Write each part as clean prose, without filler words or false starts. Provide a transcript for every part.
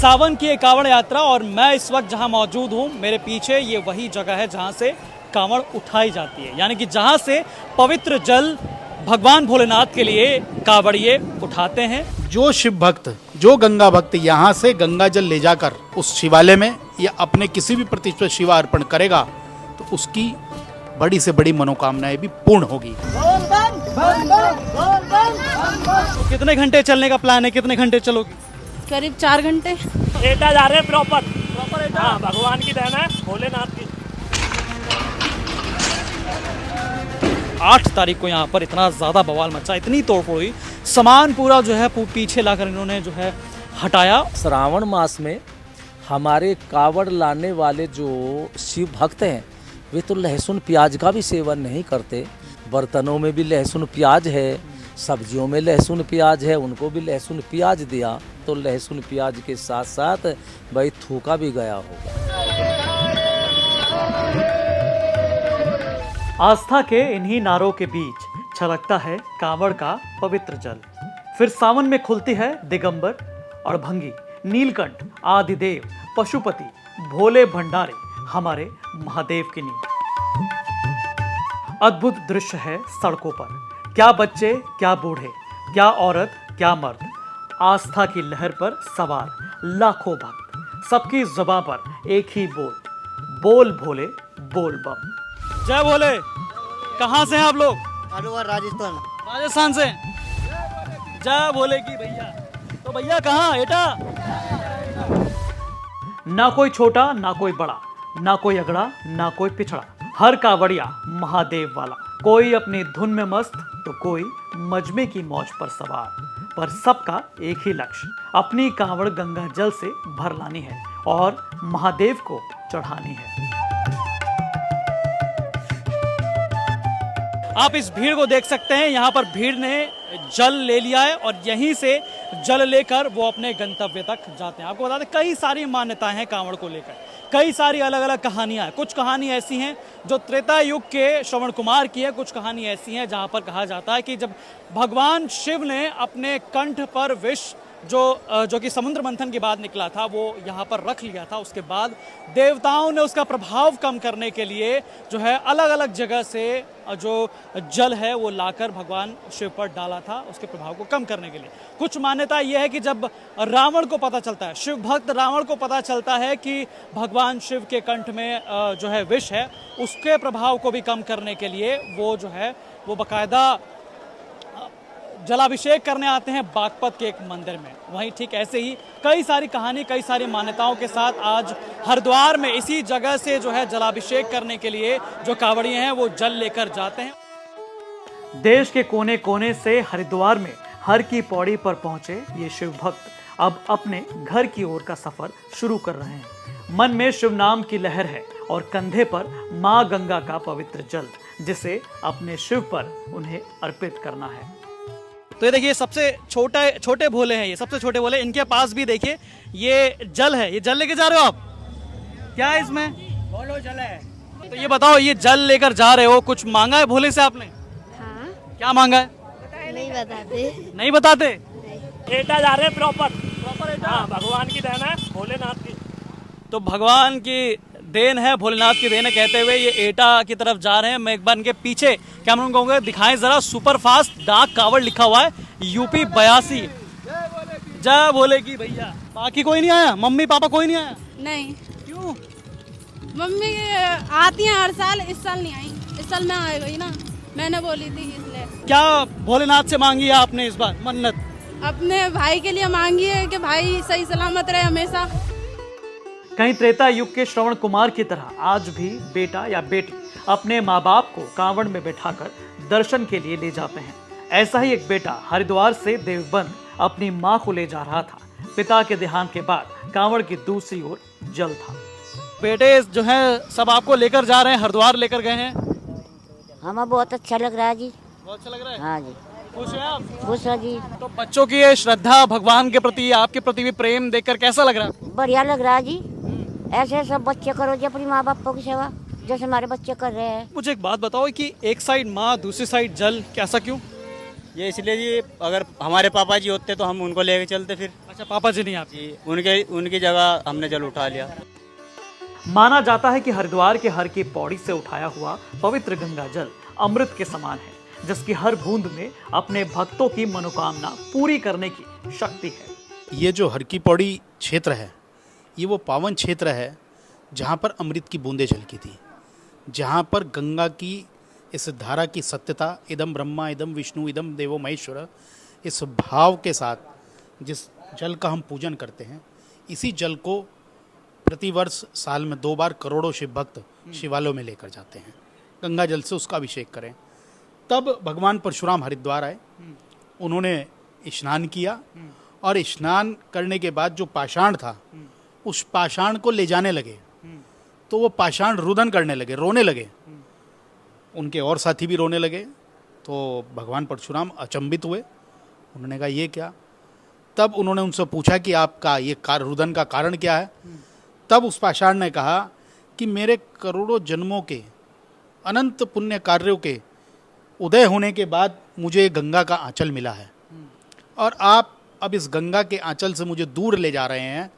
सावन की एक कांवड़ यात्रा और मैं इस वक्त जहां मौजूद हूं, मेरे पीछे ये वही जगह है जहां से कांवड़ उठाई जाती है, यानी कि जहां से पवित्र जल भगवान भोलेनाथ के लिए कांवड़िए उठाते हैं। जो शिव भक्त, जो गंगा भक्त यहाँ से गंगा जल ले जाकर उस शिवालय में या अपने किसी भी प्रतिष्ठित शिवा अर्पण करेगा तो उसकी बड़ी से बड़ी मनोकामनाएं भी पूर्ण होगी। तो कितने घंटे चलने का प्लान है, कितने घंटे चलोगे? करीब 4 घंटे। एटा जा रहे हैं प्रॉपर एटा। हाँ, भगवान की देन है, भोलेनाथ की। 8 तारीख को यहाँ पर इतना ज़्यादा बवाल मचा, इतनी तोड़फोड़ हुई, सामान पूरा जो है पीछे लाकर इन्होंने जो है हटाया। श्रावण मास में हमारे कावड़ लाने वाले जो शिव भक्त हैं वे तो लहसुन प्याज का भी सेवन नहीं करते। बर्तनों में भी लहसुन प्याज है, सब्जियों में लहसुन प्याज है, उनको भी लहसुन प्याज दिया तो लहसुन प्याज के साथ साथ भाई थूका भी गया होगा। आस्था के इन्हीं नारों के बीच छलकता है कांवड़ का पवित्र जल। फिर सावन में खुलती है दिगंबर और भंगी, नीलकंठ, आदिदेव, पशुपति, भोले भंडारे, हमारे महादेव की नींद। अद्भुत दृश्य है सड़कों पर, क्या बच्चे, क्या बूढ़े, क्या औरत, क्या मर्द, आस्था की लहर पर सवार लाखों भक्त, सबकी जुबां पर एक ही बोल, बोल भोले बोल बम। जय भोले। कहां से हैं आप लोग? अलवर, राजस्थान। राजस्थान से। जय भोले की भैया। तो भैया कहां एटा? ना कोई छोटा, ना कोई बड़ा, ना कोई अगड़ा, ना कोई पिछड़ा, हर कांवड़िया महादेव वाला। कोई अपनी धुन में मस्त तो कोई मजमे की मौज पर सवार, पर सबका एक ही लक्ष्य, अपनी कांवड़ गंगा जल से भर लानी है और महादेव को चढ़ानी है। आप इस भीड़ को देख सकते हैं, यहाँ पर भीड़ ने जल ले लिया है और यहीं से जल लेकर वो अपने गंतव्य तक जाते हैं। आपको बता दें कई सारी मान्यताएं हैं कांवड़ को लेकर, कई सारी अलग अलग कहानियां हैं। कुछ कहानी ऐसी हैं जो त्रेता युग के श्रवण कुमार की है, कुछ कहानी ऐसी हैं जहां पर कहा जाता है कि जब भगवान शिव ने अपने कंठ पर विष जो कि समुद्र मंथन के बाद निकला था वो यहाँ पर रख लिया था, उसके बाद देवताओं ने उसका प्रभाव कम करने के लिए जो है अलग अलग जगह से जो जल है वो लाकर भगवान शिव पर डाला था, उसके प्रभाव को कम करने के लिए। कुछ मान्यता यह है कि जब रावण को पता चलता है, शिव भक्त रावण को पता चलता है कि भगवान शिव के कंठ में जो है विष है, उसके प्रभाव को भी कम करने के लिए वो जो है वो बाकायदा जलाभिषेक करने आते हैं बागपत के एक मंदिर में। वहीं ठीक ऐसे ही कई सारी कहानी, कई सारी मान्यताओं के साथ आज हरिद्वार में इसी जगह से जो है जलाभिषेक करने के लिए जो कांवड़िए हैं वो जल लेकर जाते हैं। देश के कोने कोने से हरिद्वार में हर की पौड़ी पर पहुंचे ये शिव भक्त अब अपने घर की ओर का सफर शुरू कर रहे हैं। मन में शिव नाम की लहर है और कंधे पर माँ गंगा का पवित्र जल, जिसे अपने शिव पर उन्हें अर्पित करना है। तो ये देखिए सबसे छोटे भोले हैं, ये सबसे छोटे भोले, इनके पास भी देखिए ये जल है। ये जल लेके जा रहे हो आप? क्या है इसमें? बोलो जल है। तो ये बताओ, ये जल लेकर जा रहे हो, कुछ मांगा है भोले से आपने? हाँ। क्या मांगा है? नहीं बताते। नहीं बताते? एटा जा रहे हैं प्रॉपर एटा। हाँ, भगवान की देन है, भोलेनाथ की। तो भगवान की देन है, भोलेनाथ की देन है कहते हुए ये एटा की तरफ जा रहे हैं। मैं एक बार इनके पीछे कैमरा में कहूँगा दिखाएं जरा, सुपर फास्ट डाक कावड़ लिखा हुआ है, यूपी 82। जय भोले की भैया। बाकी कोई नहीं आया? मम्मी पापा कोई नहीं आया? नहीं। क्यों? मम्मी आती हैं हर साल, इस साल नहीं आई। इस साल मैं आ गई ना, मैंने बोली थी इसलिए। क्या भोलेनाथ से मांगी है आपने इस बार मन्नत? अपने भाई के लिए मांगी है कि भाई सही सलामत रहे हमेशा। कहीं त्रेता युग के श्रवण कुमार की तरह आज भी बेटा या बेटी अपने माँ बाप को कांवड़ में बैठाकर दर्शन के लिए ले जाते हैं। ऐसा ही एक बेटा हरिद्वार से देवबंद अपनी माँ को ले जा रहा था। पिता के देहांत के बाद कांवड़ की दूसरी ओर जल था। बेटे जो है सब आपको लेकर जा रहे हैं, हरिद्वार लेकर गए हैं। हमें बहुत अच्छा लग रहा है जी। बहुत अच्छा लग रहा है? हाँ जी। खुश हैं आप? खुश है जी। तो बच्चों की ये श्रद्धा भगवान के प्रति, आपके प्रति भी प्रेम देखकर कैसा लग रहा है? बढ़िया लग रहा है जी। ऐसे सब बच्चे करो जी अपनी माँ बापों की सेवा, जैसे हमारे बच्चे कर रहे हैं। मुझे एक बात बताओ कि एक साइड माँ दूसरी साइड जल, कैसा क्यों? ये इसलिए जी, अगर हमारे पापा जी होते तो हम उनको लेके चलते फिर। अच्छा, पापा जी नहीं आपके। जी, उनकी जगह हमने जल उठा लिया। माना जाता है कि हरिद्वार के हर की पौड़ी से उठाया हुआ पवित्र गंगा जल अमृत के समान है, जिसकी हर बूंद में अपने भक्तों की मनोकामना पूरी करने की शक्ति है। ये जो हर की पौड़ी क्षेत्र है, ये वो पावन क्षेत्र है जहाँ पर अमृत की बूंदें झलकी थी, जहाँ पर गंगा की इस धारा की सत्यता, इदम ब्रह्मा इदम विष्णु इदम देवो महेश्वर, इस भाव के साथ जिस जल का हम पूजन करते हैं, इसी जल को प्रतिवर्ष साल में 2 बार करोड़ों शिव भक्त शिवालयों में लेकर जाते हैं, गंगा जल से उसका अभिषेक करें। तब भगवान परशुराम हरिद्वार आए, उन्होंने स्नान किया और स्नान करने के बाद जो पाषाण था, उस पाषाण को ले जाने लगे, तो वो पाषाण रुदन करने लगे, रोने लगे। उनके और साथी भी रोने लगे, तो भगवान परशुराम अचंभित हुए। उन्होंने कहा ये क्या? तब उन्होंने उनसे पूछा कि आपका ये रुदन का कारण क्या है? तब उस पाषाण ने कहा कि मेरे करोड़ों जन्मों के अनंत पुण्य कार्यों के उदय होने के बाद मुझे गंगा का आंचल मिला है, और आप अब इस गंगा के आंचल से मुझे दूर ले जा रहे हैं।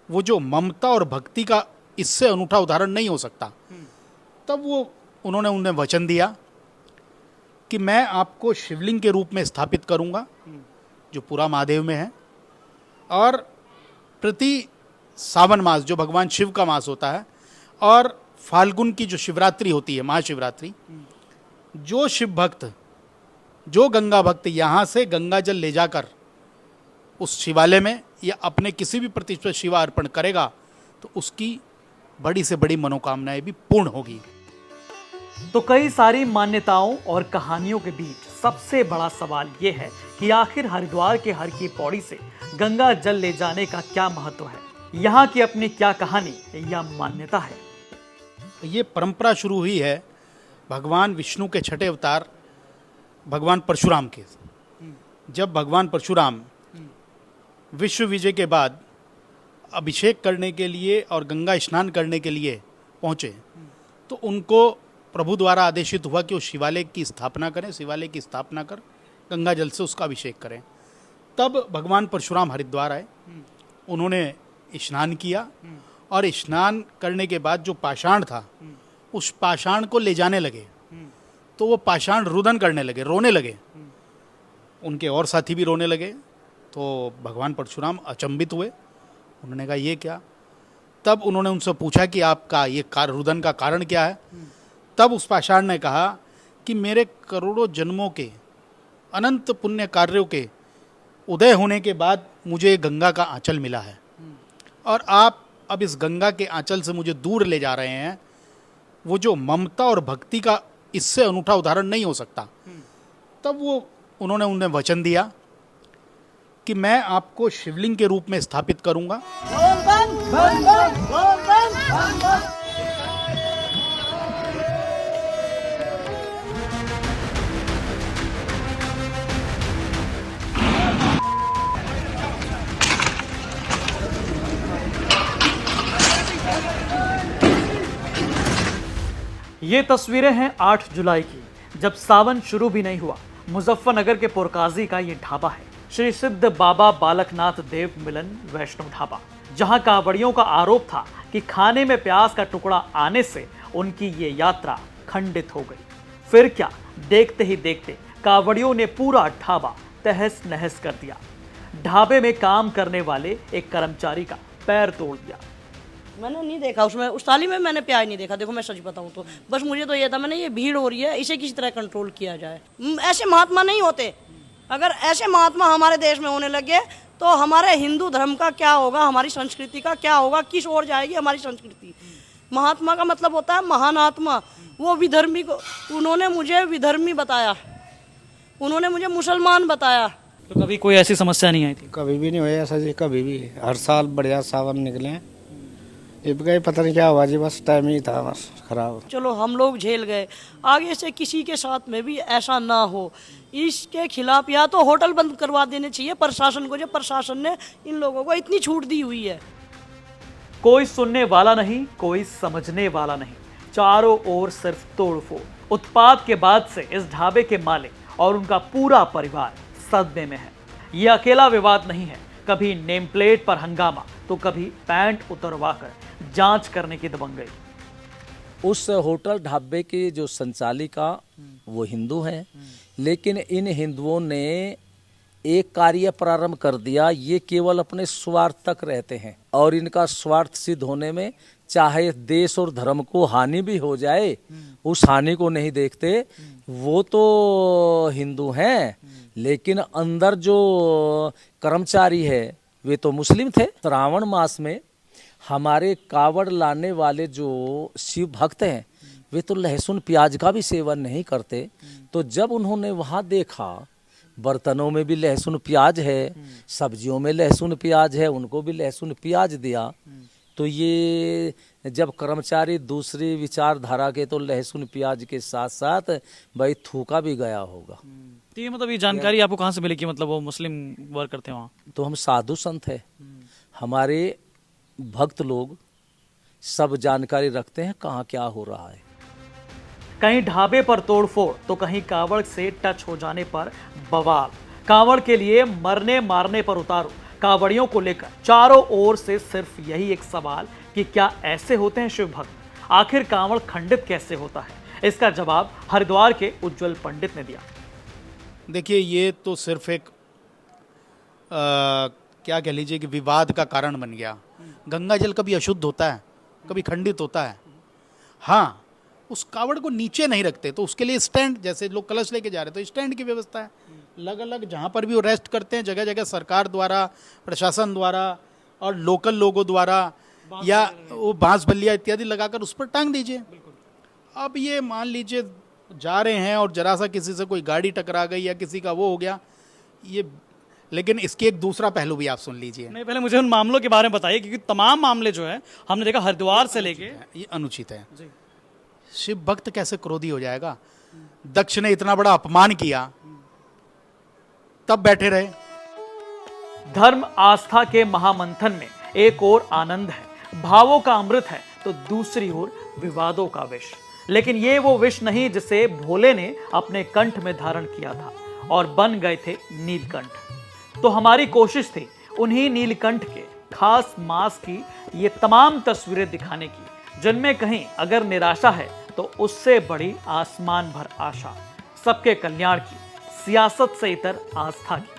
वो जो ममता और भक्ति का इससे अनूठा उदाहरण नहीं हो सकता। तब उन्होंने उन्हें वचन दिया कि मैं आपको शिवलिंग के रूप में स्थापित करूंगा, जो पूरा महादेव में है, और प्रति सावन मास, जो भगवान शिव का मास होता है, और फाल्गुन की जो शिवरात्रि होती है, महाशिवरात्रि, जो शिव भक्त, जो गंगा भक्त यहाँ से गंगा जल ले जाकर उस शिवालय में या अपने किसी भी प्रतिष्ठित शिवा अर्पण करेगा, तो उसकी बड़ी से बड़ी मनोकामनाएं भी पूर्ण होगी। तो कई सारी मान्यताओं और कहानियों के बीच सबसे बड़ा सवाल ये है कि आखिर हरिद्वार के हर की पौड़ी से गंगा जल ले जाने का क्या महत्व है, यहाँ की अपनी क्या कहानी या मान्यता है। ये परंपरा शुरू हुई है भगवान विष्णु के छठे अवतार भगवान परशुराम के। जब भगवान परशुराम विश्व विजय के बाद अभिषेक करने के लिए और गंगा स्नान करने के लिए पहुँचे, तो उनको प्रभु द्वारा आदेशित हुआ कि वो शिवालय की स्थापना करें, शिवालय की स्थापना कर गंगा जल से उसका अभिषेक करें। तब भगवान परशुराम हरिद्वार आए, उन्होंने स्नान किया, और स्नान करने के बाद जो पाषाण था, उस पाषाण को ले जाने लगे, तो वो पाषाण रुदन करने लगे, रोने लगे। उनके और साथी भी रोने लगे, तो भगवान परशुराम अचंभित हुए। उन्होंने कहा ये क्या? तब उन्होंने उनसे पूछा कि आपका ये रुदन का कारण क्या है? तब उस पाषाण ने कहा कि मेरे करोड़ों जन्मों के अनंत पुण्य कार्यों के उदय होने के बाद मुझे गंगा का आंचल मिला है, और आप अब इस गंगा के आंचल से मुझे दूर ले जा रहे हैं। वो जो ममता और भक्ति का इससे अनूठा उदाहरण नहीं हो सकता। तब उन्होंने उन्हें वचन दिया कि मैं आपको शिवलिंग के रूप में स्थापित करूंगा। ये तस्वीरें हैं 8 जुलाई की, जब सावन शुरू भी नहीं हुआ। मुजफ्फरनगर के पुरकाजी का ये ढाबा है, श्री सिद्ध बाबा बालकनाथ देव मिलन वैष्णव ढाबा, जहां कांवड़ियों का आरोप था कि खाने में प्याज का टुकड़ा आने से उनकी ये यात्रा खंडित हो गई। फिर क्या, देखते ही देखते कांवड़ियों ने पूरा ढाबा तहस नहस कर दिया। ढाबे में काम करने वाले एक कर्मचारी का पैर तोड़ दिया। मैंने नहीं देखा उसमें, उस थाली में मैंने प्याज नहीं देखा। देखो मैं सच बताऊं तो बस मुझे तो ये था, मैंने ये भीड़ हो रही है, इसे किसी तरह कंट्रोल किया जाए। ऐसे महात्मा नहीं होते। अगर ऐसे महात्मा हमारे देश में होने लगे तो हमारे हिंदू धर्म का क्या होगा, हमारी संस्कृति का क्या होगा, किस ओर जाएगी हमारी संस्कृति। महात्मा का मतलब होता है महान आत्मा। वो विधर्मी को, उन्होंने मुझे विधर्मी बताया, उन्होंने मुझे मुसलमान बताया। तो कभी कोई ऐसी समस्या नहीं आई थी? कभी भी नहीं हुआ ऐसा जी, कभी भी। हर साल बढ़िया सावन निकले, अब गए पता नहीं क्या हुआ जी, बस टाइम ही था बस खराब। चलो हम लोग झेल गए, आगे से किसी के साथ में भी ऐसा ना हो। इसके खिलाफ या तो होटल बंद करवा देने चाहिए प्रशासन को, जो प्रशासन ने इन लोगों को इतनी छूट दी हुई है। कोई सुनने वाला नहीं, कोई समझने वाला नहीं, चारों ओर सिर्फ तोड़फोड़। उत्पात के बाद से इस ढाबे के मालिक और उनका पूरा परिवार सदमे में है। ये अकेला विवाद नहीं है, कभी नेम प्लेट पर हंगामा तो कभी पैंट उतरवाकर जांच करने की दबंग गई। उस होटल ढाबे की जो संचालिका वो हिंदू हैं, लेकिन इन हिंदुओं ने एक कार्य प्रारंभ कर दिया। ये केवल अपने स्वार्थ तक रहते हैं और इनका स्वार्थ सिद्ध होने में चाहे देश और धर्म को हानि भी हो जाए, उस हानि को नहीं देखते। वो तो हिंदू हैं, लेकिन अंदर जो कर्मचारी है वे तो मुस्लिम थे। श्रावण मास में हमारे कावड़ लाने वाले जो शिव भक्त हैं वे तो लहसुन प्याज का भी सेवन नहीं करते। तो जब उन्होंने वहाँ देखा बर्तनों में भी लहसुन प्याज है, सब्जियों में लहसुन प्याज है, उनको भी लहसुन प्याज दिया। तो ये जब कर्मचारी दूसरी विचारधारा के तो लहसुन प्याज के साथ साथ भाई थूका भी गया होगा। तो ये मतलब ये जानकारी आपको कहाँ से मिली कि मतलब वो मुस्लिम वर्क करते हैं वहाँ? तो हम साधु संत हैं, हमारे भक्त लोग सब जानकारी रखते हैं कहाँ क्या हो रहा है। कहीं ढाबे पर तोड़फोड़ तो कहीं कावड़ से टच हो जाने पर बवाल। कावड़ के लिए मरने मारने पर उतारो। कावड़ियों को लेकर चारों ओर से सिर्फ यही एक सवाल कि क्या ऐसे होते हैं शिव भक्त? आखिर कावड़ खंडित कैसे होता है? इसका जवाब हरिद्वार के उज्जवल पंडित ने दिया। देखिए, ये तो सिर्फ एक क्या कह लीजिए कि विवाद का कारण बन गया। गंगा जल कभी अशुद्ध होता है, कभी खंडित होता है। हाँ, उस कावड़ को नीचे नहीं रखते तो उसके लिए स्टैंड, जैसे लोग कलश लेके जा रहे हैं तो स्टैंड की व्यवस्था है। अलग अलग जहाँ पर भी वो रेस्ट करते हैं, जगह जगह सरकार द्वारा, प्रशासन द्वारा और लोकल लोगों द्वारा या वो बांस बल्लिया इत्यादि लगाकर उस पर टांग दीजिए। अब ये मान लीजिए जा रहे हैं और जरा सा किसी से कोई गाड़ी टकरा गई या किसी का वो हो गया, ये। लेकिन इसके एक दूसरा पहलू भी आप सुन लीजिए। नहीं, पहले मुझे उन मामलों के बारे में बताइए, क्योंकि तमाम मामले जो है हमने देखा हरिद्वार से लेके, ये अनुचित है। शिव भक्त कैसे क्रोधी हो जाएगा? दक्ष ने इतना बड़ा अपमान किया तब बैठे रहे। धर्म आस्था के महामंथन में एक ओर आनंद है, भावों का अमृत है, तो दूसरी ओर विवादों का विष। लेकिन ये वो विष नहीं जिसे भोले ने अपने कंठ में धारण किया था और बन गए थे नीलकंठ। तो हमारी कोशिश थी उन्हीं नीलकंठ के खास मास की ये तमाम तस्वीरें दिखाने की, जिनमें कहीं अगर निराशा है तो उससे बड़ी आसमान भर आशा, सबके कल्याण की, सियासत से इतर आस्था की।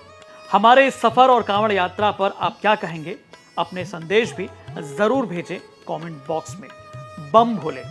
हमारे इस सफर और कांवड़ यात्रा पर आप क्या कहेंगे? अपने संदेश भी जरूर भेजें कमेंट बॉक्स में। बम भोले।